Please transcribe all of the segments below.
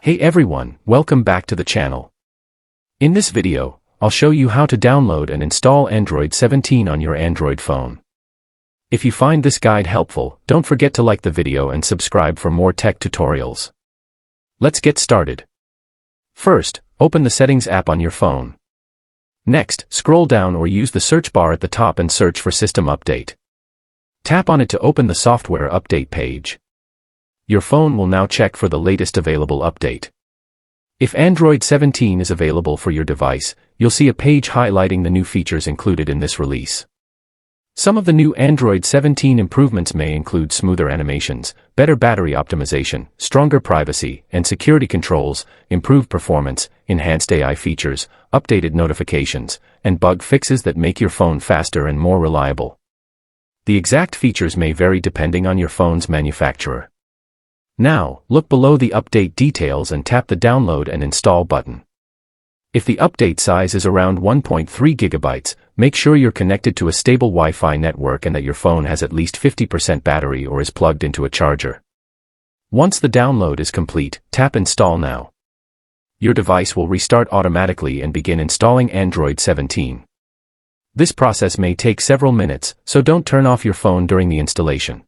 Hey everyone, welcome back to the channel. In this video, I'll show you how to download and install Android 17 on your Android phone. If you find this guide helpful, don't forget to like the video and subscribe for more tech tutorials. Let's get started. First, open the Settings app on your phone. Next, scroll down or use the search bar at the top and search for System Update. Tap on it to open the Software Update page. Your phone will now check for the latest available update. If Android 17 is available for your device, you'll see a page highlighting the new features included in this release. Some of the new Android 17 improvements may include smoother animations, better battery optimization, stronger privacy and security controls, improved performance, enhanced AI features, updated notifications, and bug fixes that make your phone faster and more reliable. The exact features may vary depending on your phone's manufacturer. Now, look below the update details and tap the Download and Install button. If the update size is around 1.3 gigabytes, make sure you're connected to a stable Wi-Fi network and that your phone has at least 50% battery or is plugged into a charger. Once the download is complete, tap Install Now. Your device will restart automatically and begin installing Android 17. This process may take several minutes, so don't turn off your phone during the installation.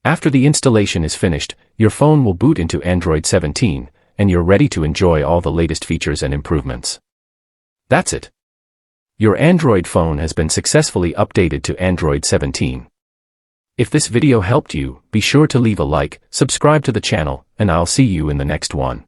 After the installation is finished, your phone will boot into Android 17, and you're ready to enjoy all the latest features and improvements. That's it. Your Android phone has been successfully updated to Android 17. If this video helped you, be sure to leave a like, subscribe to the channel, and I'll see you in the next one.